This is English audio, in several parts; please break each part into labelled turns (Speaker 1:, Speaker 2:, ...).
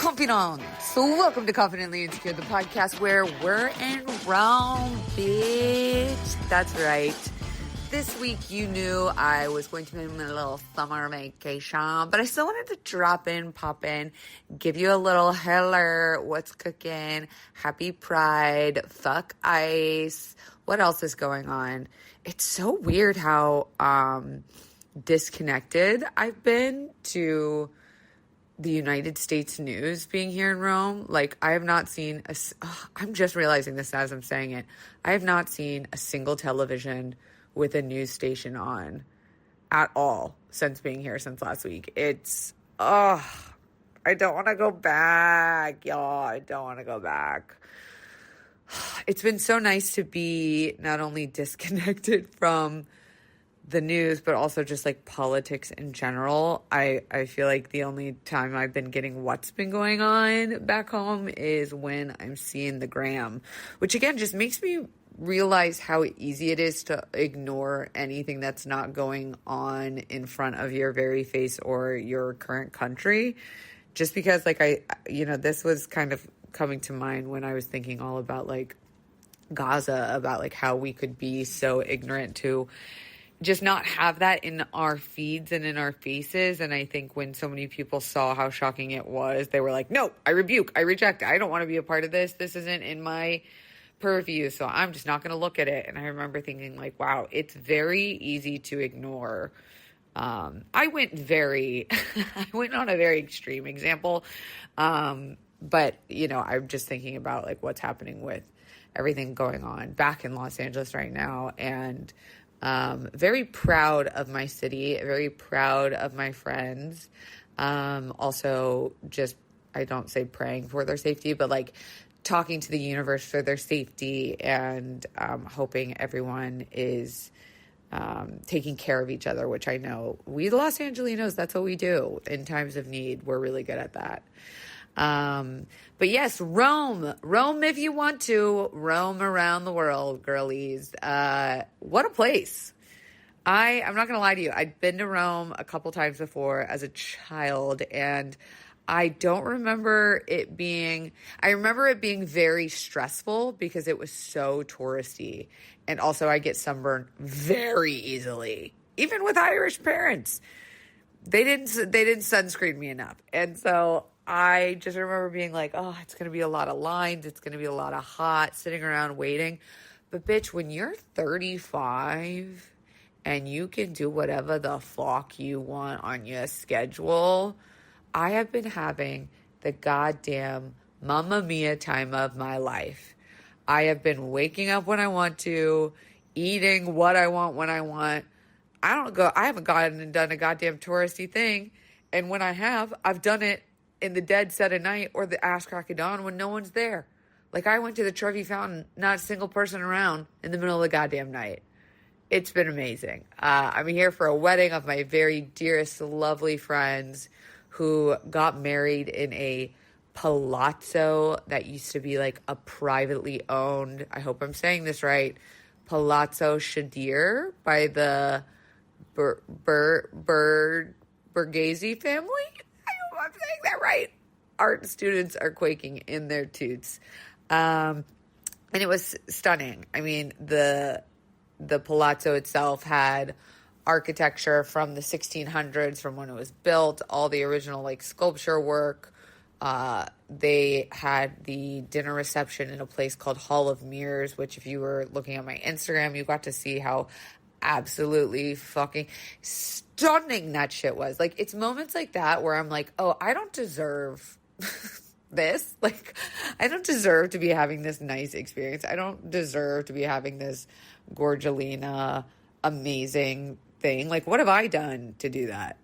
Speaker 1: Confidants. So welcome to Confidently Insecure, the podcast where we're in Rome, bitch. That's right. This week you knew I was going to be on a little summer vacation, but I still wanted to drop in, pop in, give you a little hello, what's cooking, happy Pride, fuck ICE, what else is going on? It's so weird how disconnected I've been to the United States news being here in Rome. Like, I have not seen I'm just realizing this as I'm saying it. I have not seen a single television with a news station on at all since being here since last week. It's, I don't want to go back, y'all. I don't want to go back. It's been so nice to be not only disconnected from the news, but also just like politics in general. I feel like the only time I've been getting what's been going on back home is when I'm seeing the gram, which again just makes me realize how easy it is to ignore anything that's not going on in front of your very face or your current country. Just because like this was kind of coming to mind when I was thinking all about like Gaza, about like how we could be so ignorant to just not have that in our feeds and in our faces. And I think when so many people saw how shocking it was, they were like, no, I rebuke, I reject, I don't want to be a part of this. This isn't in my purview, so I'm just not going to look at it. And I remember thinking like, wow, it's very easy to ignore. I went on a very extreme example. But, I'm just thinking about like what's happening with everything going on back in Los Angeles right now. And very proud of my city, very proud of my friends. Also just, I don't say praying for their safety, but like talking to the universe for their safety and hoping everyone is taking care of each other, which I know we Los Angelinos, that's what we do in times of need. We're really good at that. But yes, Rome if you want to, roam around the world, girlies. What a place. I'm not going to lie to you. I'd been to Rome a couple times before as a child, and I don't remember it being, I remember it being very stressful because it was so touristy. And also I get sunburned very easily, even with Irish parents. They didn't sunscreen me enough. And so I just remember being like, oh, it's going to be a lot of lines. It's going to be a lot of hot sitting around waiting. But bitch, when you're 35 and you can do whatever the fuck you want on your schedule, I have been having the goddamn Mamma Mia time of my life. I have been waking up when I want to, eating what I want when I want. I haven't gone and done a goddamn touristy thing. And when I have, I've done it in the dead set of night or the ass crack of dawn when no one's there. Like I went to the Trevi Fountain, not a single person around in the middle of the goddamn night. It's been amazing. I'm here for a wedding of my very dearest, lovely friends who got married in a palazzo that used to be like a privately owned, I hope I'm saying this right, Palazzo Shadir by the Borghese family. I hope I'm saying that right. Art students are quaking in their toots. And it was stunning. I mean, the palazzo itself had architecture from the 1600s, from when it was built, all the original like sculpture work. They had the dinner reception in a place called Hall of Mirrors, which if you were looking at my Instagram, you got to see how absolutely fucking stunning that shit was. Like, it's moments like that where I'm like, oh, I don't deserve this. Like, I don't deserve to be having this nice experience. I don't deserve to be having this Gorgelina amazing thing. Like, what have I done to do that?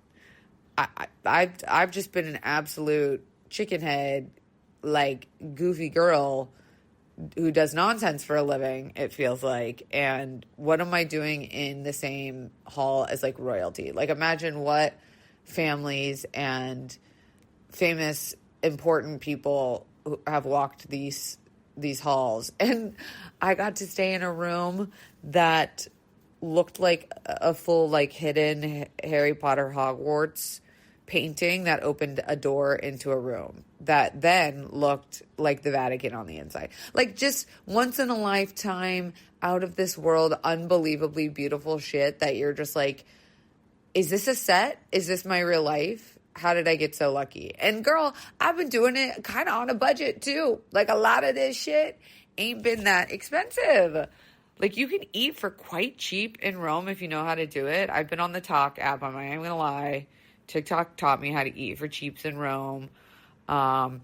Speaker 1: I've just been an absolute chicken head, like, goofy girl who does nonsense for a living, it feels like. And what am I doing in the same hall as like royalty? Like, imagine what families and famous important people who have walked these halls. And I got to stay in a room that looked like a full like hidden Harry Potter Hogwarts painting that opened a door into a room that then looked like the Vatican on the inside. Like, just once in a lifetime, out of this world, unbelievably beautiful shit that you're just like, is this a set? Is this my real life? How did I get so lucky? And girl, I've been doing it kind of on a budget too. Like, a lot of this shit ain't been that expensive. Like, you can eat for quite cheap in Rome if you know how to do it. I've been on the Talk app, I'm not even gonna lie. TikTok taught me how to eat for cheaps in Rome. I've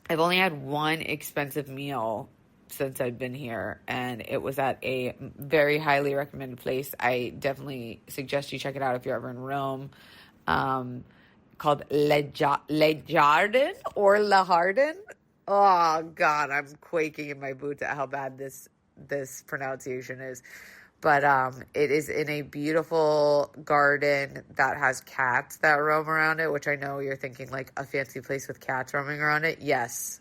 Speaker 1: only had one expensive meal since I've been here, and it was at a very highly recommended place. I definitely suggest you check it out if you're ever in Rome. Called Le Jardin or Le Jardin. Oh God, I'm quaking in my boots at how bad this pronunciation is. But it is in a beautiful garden that has cats that roam around it, which I know you're thinking like a fancy place with cats roaming around it. Yes,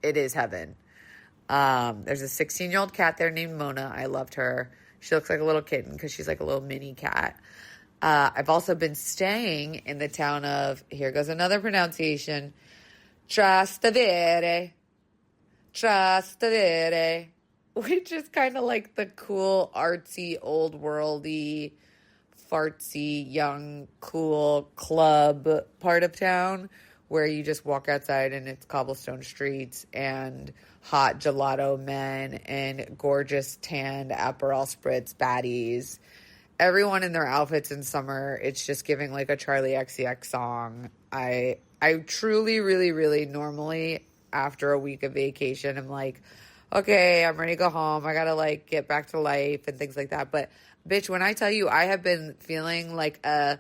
Speaker 1: it is heaven. There's a 16-year-old cat there named Mona. I loved her. She looks like a little kitten because she's like a little mini cat. I've also been staying in the town of, here goes another pronunciation, Trastevere, which is kind of like the cool, artsy, old worldy, fartsy, young, cool club part of town where you just walk outside and it's cobblestone streets and hot gelato men and gorgeous tanned Aperol Spritz baddies. Everyone in their outfits in summer, it's just giving like a Charlie XCX song. I truly, really, really normally after a week of vacation, I'm like, okay, I'm ready to go home. I got to like get back to life and things like that. But bitch, when I tell you I have been feeling like a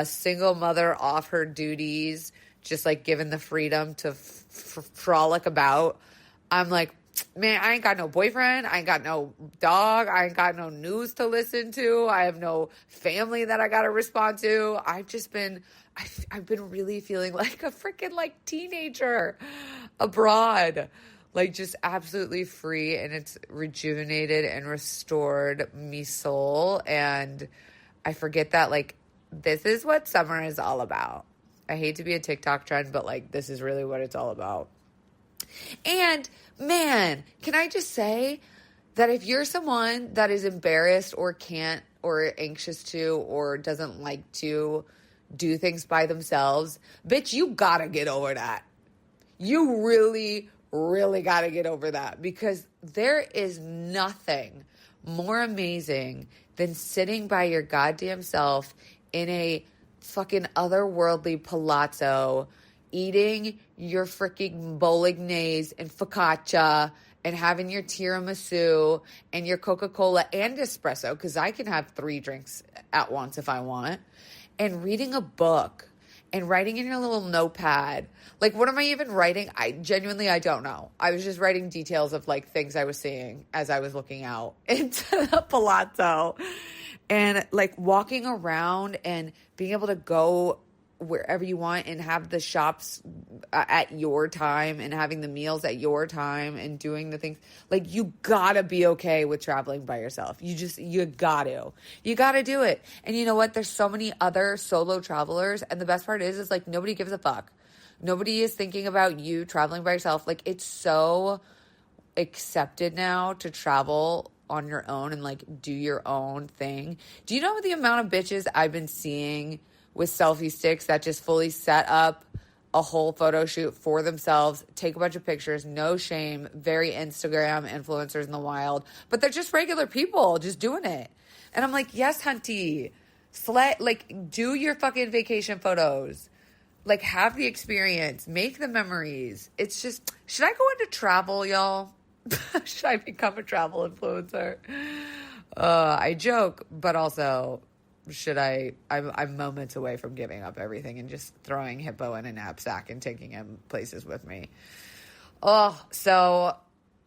Speaker 1: single mother off her duties, just like given the freedom to frolic about, I'm like, man, I ain't got no boyfriend. I ain't got no dog. I ain't got no news to listen to. I have no family that I got to respond to. I've been really feeling like a freaking like teenager abroad. Like, just absolutely free, and it's rejuvenated and restored me soul. And I forget that, like, this is what summer is all about. I hate to be a TikTok trend, but like, this is really what it's all about. And man, can I just say that if you're someone that is embarrassed or can't or anxious to or doesn't like to do things by themselves, bitch, you gotta get over that. You really got to get over that, because there is nothing more amazing than sitting by your goddamn self in a fucking otherworldly palazzo, eating your freaking bolognese and focaccia and having your tiramisu and your Coca-Cola and espresso, because I can have 3 drinks at once if I want, and reading a book and writing in your little notepad. Like, what am I even writing? I don't know. I was just writing details of like things I was seeing as I was looking out into the palazzo, and like walking around and being able to go wherever you want and have the shops at your time and having the meals at your time and doing the things. Like, you gotta be okay with traveling by yourself. You gotta do it. And you know what? There's so many other solo travelers. And the best part is like, nobody gives a fuck. Nobody is thinking about you traveling by yourself. Like, it's so accepted now to travel on your own and like do your own thing. Do you know the amount of bitches I've been seeing with selfie sticks that just fully set up a whole photo shoot for themselves, take a bunch of pictures, no shame, very Instagram influencers in the wild, but they're just regular people just doing it. And I'm like, yes, hunty, like, do your fucking vacation photos, like, have the experience, make the memories. It's just, should I go into travel, y'all? Should I become a travel influencer? I joke, but also, should I'm moments away from giving up everything and just throwing Hippo in a knapsack and taking him places with me. Oh, so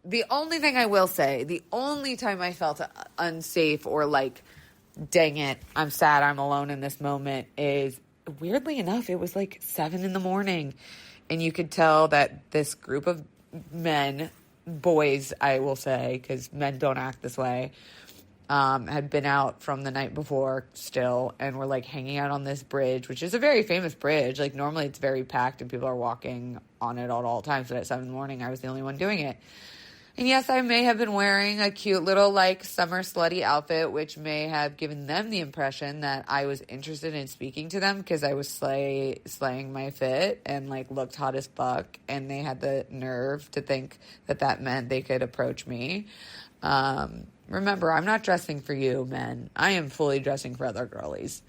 Speaker 1: the only thing I will say, the only time I felt unsafe or like, dang it, I'm sad I'm alone in this moment, is weirdly enough, it was like 7 a.m. and you could tell that this group of men, boys, I will say, because men don't act this way, had been out from the night before still, and we're like hanging out on this bridge, which is a very famous bridge. Like normally it's very packed and people are walking on it at all times, but at 7 a.m, I was the only one doing it. And yes, I may have been wearing a cute little like summer slutty outfit, which may have given them the impression that I was interested in speaking to them because I was slaying my fit and like looked hot as fuck, and they had the nerve to think that that meant they could approach me. Remember, I'm not dressing for you, men. I am fully dressing for other girlies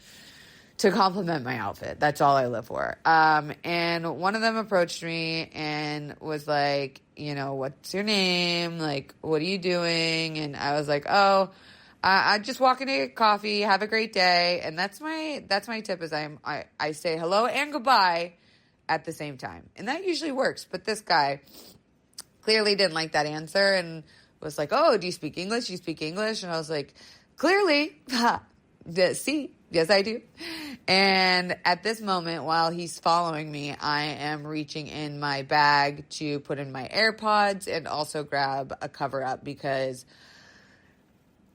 Speaker 1: to compliment my outfit. That's all I live for. And one of them approached me and was like, you know, what's your name? Like, what are you doing? And I was like, oh, I just walking to get coffee. Have a great day. And that's my tip is I say hello and goodbye at the same time. And that usually works. But this guy clearly didn't like that answer and was like, oh, do you speak English? You speak English? And I was like, clearly, see, yes, I do. And at this moment, while he's following me, I am reaching in my bag to put in my AirPods and also grab a cover up because,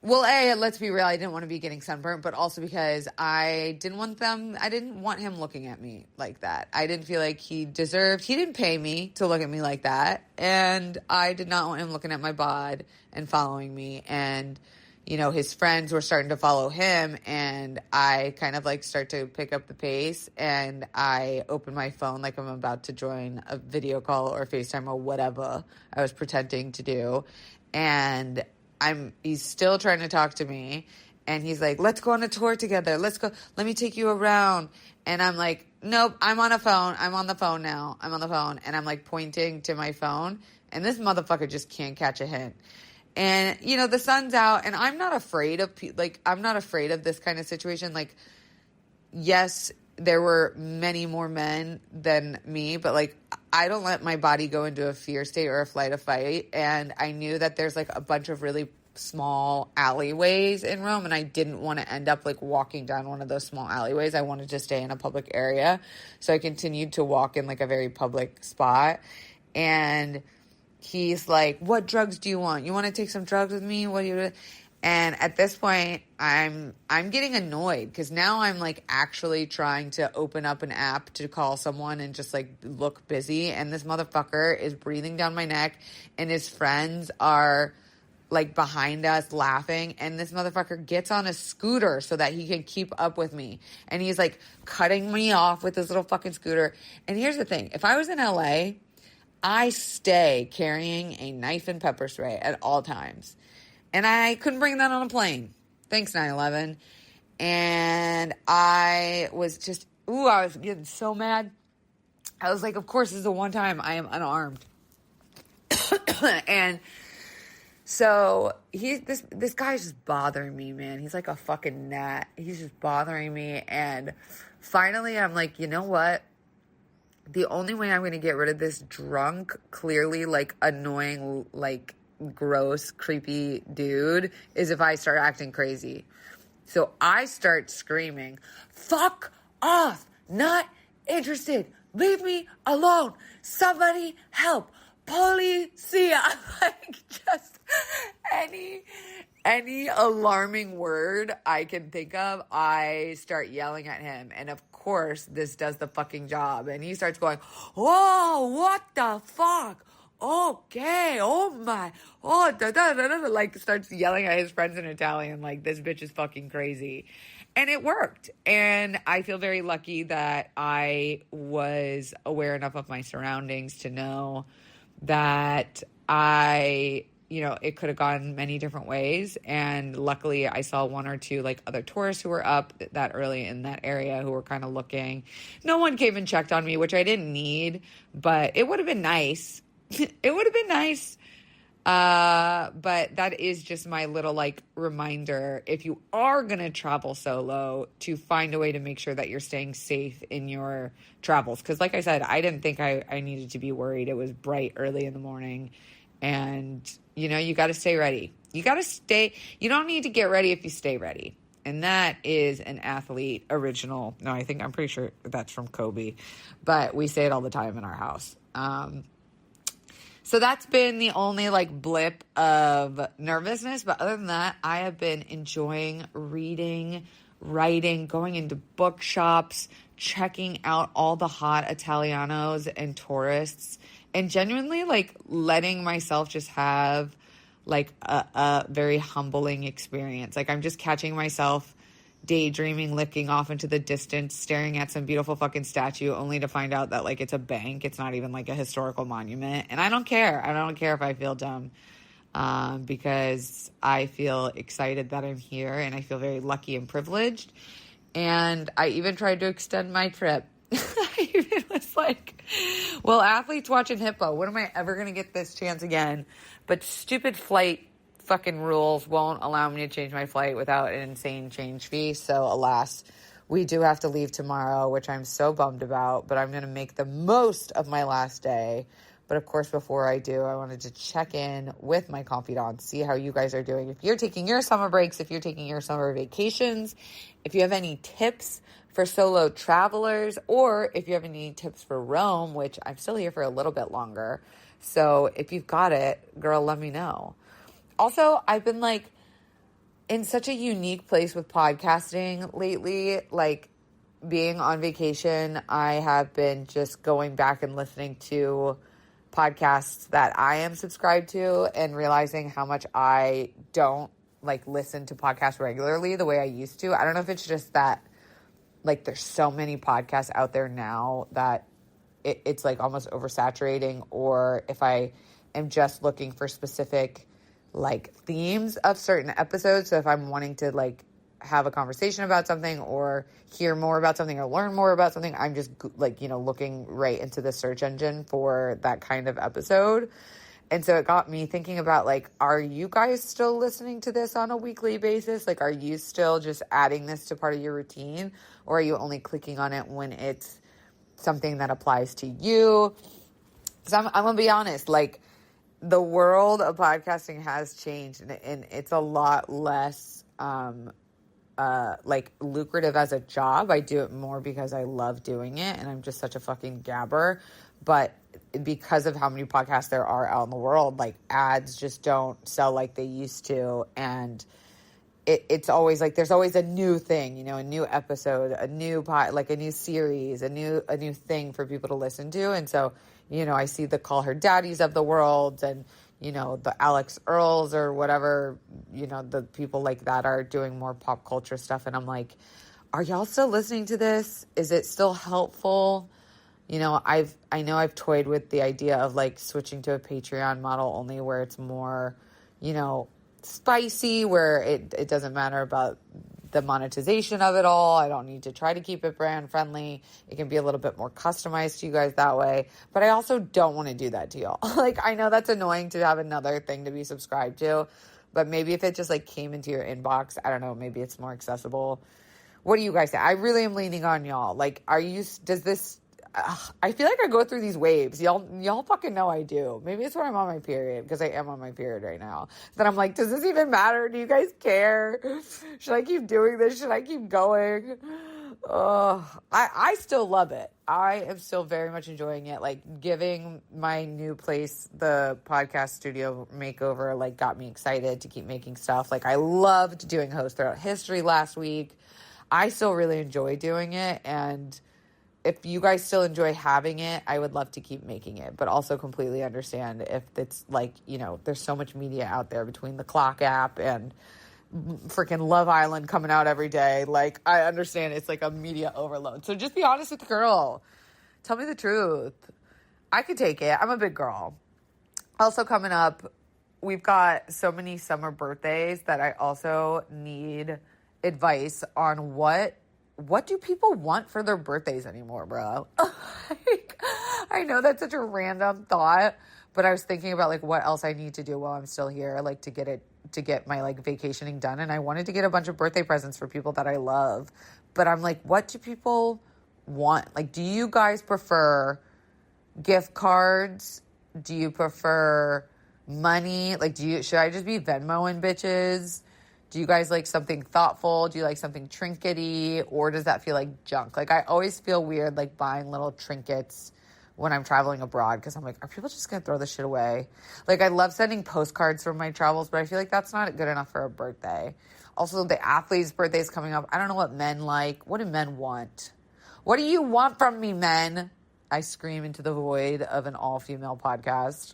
Speaker 1: well, A, let's be real, I didn't want to be getting sunburnt, but also because I didn't want him looking at me like that. I didn't feel like he didn't pay me to look at me like that. And I did not want him looking at my bod and following me. And, you know, his friends were starting to follow him, and I kind of like start to pick up the pace, and I open my phone like I'm about to join a video call or FaceTime or whatever I was pretending to do. And he's still trying to talk to me, and he's like, let's go on a tour together. Let's go. Let me take you around. And I'm like, nope, I'm on a phone. I'm on the phone now. I'm on the phone. And I'm like pointing to my phone, and this motherfucker just can't catch a hint. And, you know, the sun's out, and I'm not afraid of, I'm not afraid of this kind of situation. Like, yes, there were many more men than me, but, like, I don't let my body go into a fear state or a flight or fight. And I knew that there's, like, a bunch of really small alleyways in Rome, and I didn't want to end up, like, walking down one of those small alleyways. I wanted to stay in a public area. So I continued to walk in, like, a very public spot. And he's like, what drugs do you want? You want to take some drugs with me? What do you... And at this point, I'm getting annoyed because now I'm like actually trying to open up an app to call someone and just like look busy. And this motherfucker is breathing down my neck, and his friends are like behind us laughing. And this motherfucker gets on a scooter so that he can keep up with me. And he's like cutting me off with his little fucking scooter. And here's the thing. If I was in LA, I stay carrying a knife and pepper spray at all times. And I couldn't bring that on a plane. Thanks, 9/11. And I was just, I was getting so mad. I was like, of course, this is the one time I am unarmed. And so this guy's just bothering me, man. He's like a fucking gnat. He's just bothering me. And finally, I'm like, you know what? The only way I'm going to get rid of this drunk, clearly, like, annoying, like, gross, creepy dude is if I start acting crazy. So I start screaming, fuck off, not interested, leave me alone, somebody help, policia. Like, just any alarming word I can think of, I start yelling at him. And of course, this does the fucking job. And he starts going, whoa, what the fuck? Okay, oh my, oh, da, da, da, da, like starts yelling at his friends in Italian, like, this bitch is fucking crazy. And it worked. And I feel very lucky that I was aware enough of my surroundings to know that it could have gone many different ways. And luckily I saw one or two like other tourists who were up that early in that area who were kind of looking. No one came and checked on me, which I didn't need, but it would have been nice. It would have been nice. But that is just my little like reminder. If you are going to travel solo, to find a way to make sure that you're staying safe in your travels. Cause like I said, I didn't think I needed to be worried. It was bright early in the morning, and you got to stay ready. You don't need to get ready if you stay ready. And that is an athlete original. No, I'm pretty sure that's from Kobe, but we say it all the time in our house. So that's been the only like blip of nervousness. But other than that, I have been enjoying reading, writing, going into bookshops, checking out all the hot Italianos and tourists, and genuinely like letting myself just have like a very humbling experience. Like I'm just catching myself daydreaming, looking off into the distance, staring at some beautiful fucking statue, only to find out that like it's a bank. It's not even like a historical monument. And I don't care. I don't care if I feel dumb, because I feel excited that I'm here, and I feel very lucky and privileged. And I even tried to extend my trip. I even was like, well, athletes watching Hippo, when am I ever going to get this chance again? But stupid flight fucking rules won't allow me to change my flight without an insane change fee. So alas, we do have to leave tomorrow, which I'm so bummed about, but I'm going to make the most of my last day. But of course, before I do, I wanted to check in with my confidants, see how you guys are doing. If you're taking your summer breaks, if you're taking your summer vacations, if you have any tips for solo travelers, or if you have any tips for Rome, which I'm still here for a little bit longer. So if you've got it, girl, let me know. Also, I've been like in such a unique place with podcasting lately. Like being on vacation, I have been just going back and listening to podcasts that I am subscribed to and realizing how much I don't like listen to podcasts regularly the way I used to. I don't know if it's just that like there's so many podcasts out there now that it's like almost oversaturating, or if I am just looking for specific like themes of certain episodes. So if I'm wanting to like have a conversation about something or hear more about something or learn more about something, I'm just like, you know, looking right into the search engine for that kind of episode. And so it got me thinking about like, are you guys still listening to this on a weekly basis? Like, are you still just adding this to part of your routine, or are you only clicking on it when it's something that applies to you? So I'm going to be honest, like, the world of podcasting has changed, and it's a lot less like lucrative as a job. I do it more because I love doing it, and I'm just such a fucking gabber. But because of how many podcasts there are out in the world, like ads just don't sell like they used to, and it's always like there's always a new thing, you know, a new episode, a new like a new series, a new thing for people to listen to. And so, you know, I see the Call Her Daddies of the world, and, you know, the Alex Earls or whatever, you know, the people like that are doing more pop culture stuff. And I'm like, are y'all still listening to this? Is it still helpful? You know, I know I've toyed with the idea of like switching to a Patreon model only, where it's more, you know, spicy, where it doesn't matter about the monetization of it all. I don't need to try to keep it brand friendly. It can be a little bit more customized to you guys that way. But I also don't want to do that to y'all. Like, I know that's annoying to have another thing to be subscribed to, but maybe if it just like came into your inbox, I don't know, maybe it's more accessible. What do you guys say? I really am leaning on y'all. Like, does this, I feel like I go through these waves. Y'all fucking know I do. Maybe it's when I'm on my period, because I am on my period right now. Then I'm like, does this even matter? Do you guys care? Should I keep doing this? Should I keep going? I still love it. I am still very much enjoying it. Like, giving my new place the podcast studio makeover, like, got me excited to keep making stuff. Like, I loved doing Host Throughout History last week. I still really enjoy doing it, and if you guys still enjoy having it, I would love to keep making it, but also completely understand if it's like, you know, there's so much media out there between the Clock app and freaking Love Island coming out every day. Like, I understand it's like a media overload. So just be honest with the girl. Tell me the truth. I could take it. I'm a big girl. Also coming up, we've got so many summer birthdays that I also need advice on what do people want for their birthdays anymore, bro? Like, I know that's such a random thought, but I was thinking about like what else I need to do while I'm still here, like to get my like vacationing done. And I wanted to get a bunch of birthday presents for people that I love, but I'm like, what do people want? Like, do you guys prefer gift cards? Do you prefer money? Like, should I just be Venmoing bitches? Do you guys like something thoughtful? Do you like something trinkety? Or does that feel like junk? Like, I always feel weird, like, buying little trinkets when I'm traveling abroad, because I'm like, are people just going to throw this shit away? Like, I love sending postcards from my travels, but I feel like that's not good enough for a birthday. Also, the athlete's birthday is coming up. I don't know what men like. What do men want? What do you want from me, men? I scream into the void of an all-female podcast.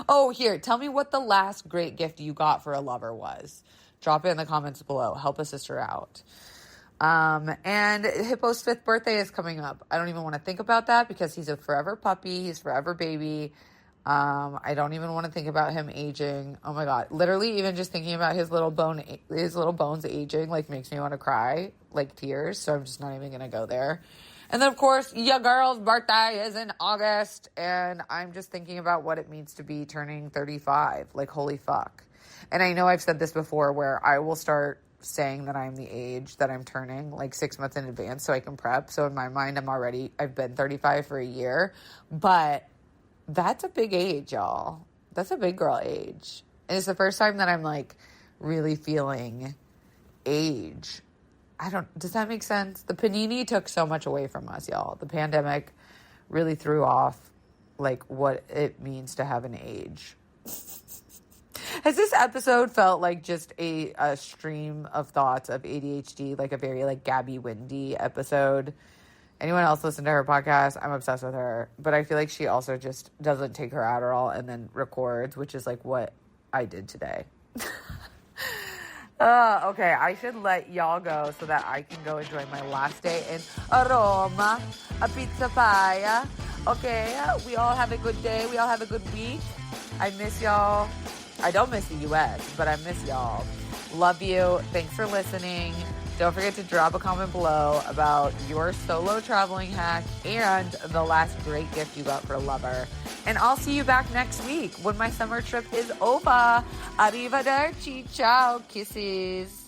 Speaker 1: Oh, here, tell me what the last great gift you got for a lover was. Drop it in the comments below. Help a sister out. And Hippo's 5th birthday is coming up. I don't even want to think about that because he's a forever puppy. He's forever baby. I don't even want to think about him aging. Oh my God. Literally even just thinking about his little bones aging, like, makes me want to cry, like tears. So I'm just not even going to go there. And then, of course, your girl's birthday is in August, and I'm just thinking about what it means to be turning 35. Like, holy fuck. And I know I've said this before, where I will start saying that I'm the age that I'm turning, like 6 months in advance, so I can prep. So in my mind, I've been 35 for a year. But that's a big age, y'all. That's a big girl age. And it's the first time that I'm, like, really feeling age. Does that make sense? The panini took so much away from us, y'all. The pandemic really threw off, like, what it means to have an age. Has this episode felt like just a stream of thoughts of ADHD, like a very, like, Gabby Windy episode? Anyone else listen to her podcast? I'm obsessed with her. But I feel like she also just doesn't take her Adderall and then records, which is, like, what I did today. Okay, I should let y'all go so that I can go enjoy my last day in Roma, a pizza paia. Okay, we all have a good day. We all have a good week. I miss y'all. I don't miss the U.S., but I miss y'all. Love you. Thanks for listening. Don't forget to drop a comment below about your solo traveling hack and the last great gift you got for a lover. And I'll see you back next week when my summer trip is over. Arrivederci. Ciao. Kisses.